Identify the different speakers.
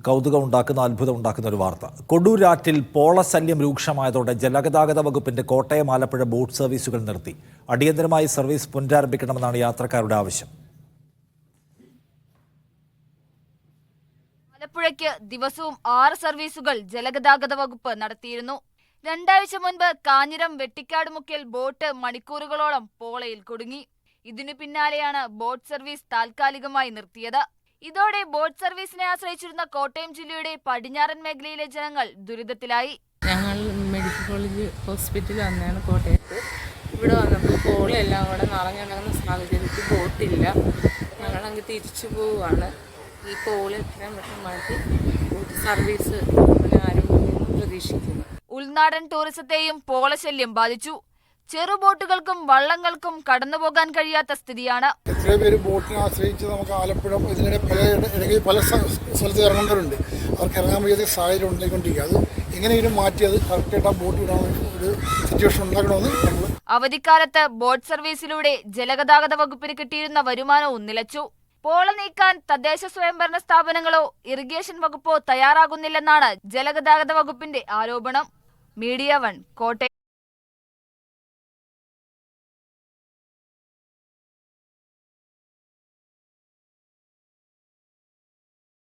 Speaker 1: കൗതുകമുണ്ടാക്കുന്ന അത്ഭുതമുണ്ടാക്കുന്ന ഒരു വാർത്ത. കൊടൂരാറ്റിൽ പോളശല്യം രൂക്ഷമായതോടെ ജലഗതാഗത വകുപ്പിന്റെ കോട്ടയം ആലപ്പുഴ ബോട്ട് സർവീസുകൾ നിർത്തി. അടിയന്തരമായി സർവീസ് പുനരാരംഭിക്കണമെന്നാണ് യാത്രക്കാരുടെ ആവശ്യം.
Speaker 2: ആലപ്പുഴയ്ക്ക് ദിവസവും 6 സർവീസുകൾ ജലഗതാഗത വകുപ്പ് നടത്തിയിരുന്നു. 2 ആഴ്ച മുൻപ് കാഞ്ഞിരം വെട്ടിക്കാട് മുക്കിൽ ബോട്ട് മണിക്കൂറുകളോളം പോളയിൽ കുടുങ്ങി. ഇതിനു പിന്നാലെയാണ് ബോട്ട് സർവീസ് താൽക്കാലികമായി നിർത്തിയത്. ഇതോടെ ബോട്ട് സർവീസിനെ ആശ്രയിച്ചിരുന്ന കോട്ടയം ജില്ലയുടെ പടിഞ്ഞാറൻ മേഖലയിലെ ജനങ്ങൾ ദുരിതത്തിലായി.
Speaker 3: ഞങ്ങൾ മെഡിക്കൽ കോളേജ് ഹോസ്പിറ്റലിൽ വന്നതാണ് കോട്ടയത്ത്. ഇവിടെ വന്നപ്പോൾ പോളെല്ലാം കൂടെ നിറഞ്ഞിടങ്ങുന്ന സാഹചര്യത്തിൽ ബോട്ടില്ല. ഞങ്ങളങ്ങ് തിരിച്ചു പോവുകയാണ്. ഈ പോള് എത്രയും പെട്ടെന്ന് മാറ്റി ബോട്ട് സർവീസ് ആരംഭിക്കുമെന്ന് പ്രതീക്ഷിക്കുന്നു.
Speaker 2: ഉൾനാടൻ ടൂറിസത്തെയും പോളശല്യം ബാധിച്ചു. ചെറുബോട്ടുകൾക്കും വള്ളങ്ങൾക്കും കടന്നുപോകാൻ കഴിയാത്ത സ്ഥിതിയാണ്.
Speaker 4: എത്രയോ പേര് ബോട്ടിനെ ആശ്രയിച്ച് നമുക്ക് ആലപ്പുഴ ഇതിനിടെ പല സ്ഥലത്ത് ഇറങ്ങേണ്ടവരുണ്ട്. അവർക്ക് ഇറങ്ങാൻ വയ്യാത്ത സാഹചര്യം ഉണ്ടായിക്കൊണ്ടിരിക്കുക. അത് എങ്ങനെയെങ്കിലും മാറ്റി അത് കറക്റ്റായിട്ട് ആ ബോട്ട് വിടാൻ ഒരു സിറ്റുവേഷൻ ഉണ്ടാക്കണമെന്ന് നമ്മൾ
Speaker 2: അവധിക്കാലത്ത് ബോട്ട് സർവീസിലൂടെ ജലഗതാഗത വകുപ്പിന് കിട്ടിയിരുന്ന വരുമാനവും നിലച്ചു. പോള നീക്കാൻ തദ്ദേശ സ്വയംഭരണ സ്ഥാപനങ്ങളോ ഇറിഗേഷൻ വകുപ്പോ തയ്യാറാകുന്നില്ലെന്നാണ് ജലഗതാഗത വകുപ്പിന്റെ ആരോപണം. മീഡിയ 1 കോട്ടയം.